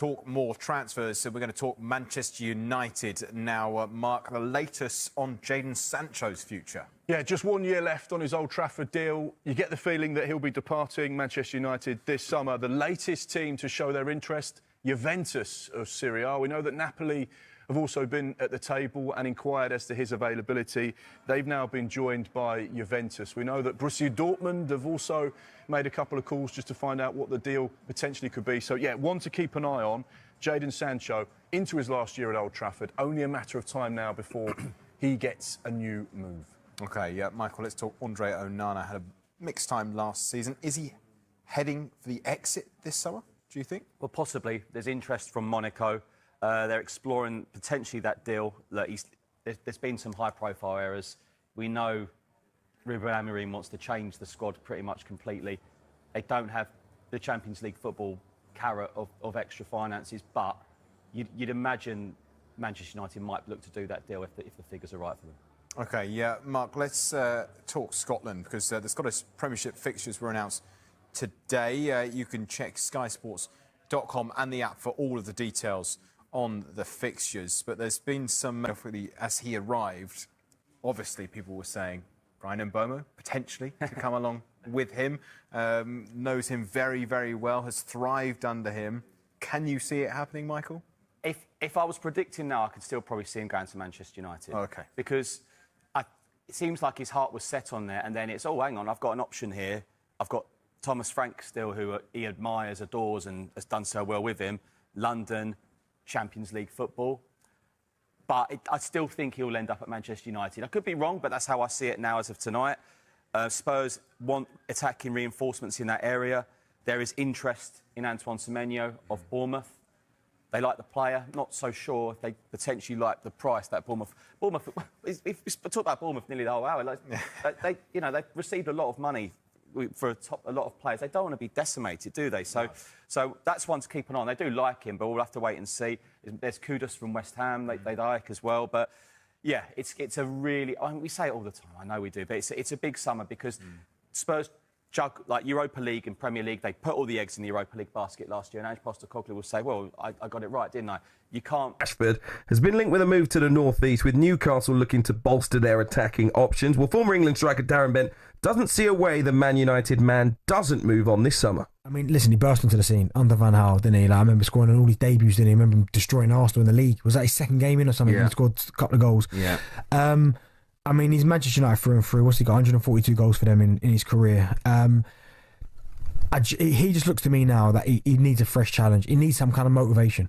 Talk more transfers, so we're going to talk Manchester United now. Mark, the latest on Jadon Sancho's future. Yeah, just 1 year left on his Old Trafford deal. You get the feeling that he'll be departing Manchester United this summer. The latest team to show their interest, Juventus of Serie A. We know that Napoli have also been at the table and inquired as to his availability. They've now been joined by Juventus. We know that Borussia Dortmund have also made a couple of calls just to find out what the deal potentially could be. So, yeah, one to keep an eye on, Jadon Sancho, into his last year at Old Trafford. Only a matter of time now before he gets a new move. OK, yeah, Michael, let's talk André Onana. Had a mixed time last season. Is he heading for the exit this summer, do you think? Well, possibly. There's interest from Monaco. They're exploring potentially that deal. Look, there's been some high-profile errors. We know Rúben Amorim wants to change the squad pretty much completely. They don't have the Champions League football carrot of extra finances, but you'd imagine Manchester United might look to do that deal if the figures are right for them. OK, yeah, Mark, let's talk Scotland, because the Scottish Premiership fixtures were announced today. You can check skysports.com and the app for all of the details on the fixtures, but there's been some, as he arrived, obviously people were saying Bryan Mbeumo potentially to come along with him, knows him very, very well, has thrived under him. Can you see it happening, Michael? If I was predicting now, I could still probably see him going to Manchester United. Oh, OK. Because it seems like his heart was set on there, and then it's, oh, hang on, I've got an option here. I've got Thomas Frank still, who he admires, adores, and has done so well with him. London, Champions League football. But I still think he'll end up at Manchester United. I could be wrong, but that's how I see it now as of tonight. Spurs want attacking reinforcements in that area. There is interest in Antoine Semenyo of Bournemouth. They like the player. Not so sure if they potentially like the price that Bournemouth... if we talk about Bournemouth nearly the whole hour. Like, they've received a lot of money for a lot of players. They don't want to be decimated, do they? So that's one to keep an eye on. They do like him, but we'll have to wait and see. There's Kudus from West Ham. They like as well. But, yeah, it's a really... I mean, we say it all the time. I know we do. But it's a big summer because Spurs jug, like Europa League and Premier League, they put all the eggs in the Europa League basket last year. And Ange Postecoglou will say, well, I got it right, didn't I? You can't... Rashford has been linked with a move to the northeast, with Newcastle looking to bolster their attacking options. Well, former England striker Darren Bent doesn't see a way the Man United man doesn't move on this summer. I mean, listen, he burst onto the scene under Van Gaal, didn't he? Like, I remember scoring on all his debuts, didn't he? I remember him destroying Arsenal in the league. Was that his second game in or something? Yeah. He scored a couple of goals. Yeah. I mean, he's Manchester United through and through. What's he got? 142 goals for them in his career. He just looks to me now that he needs a fresh challenge. He needs some kind of motivation.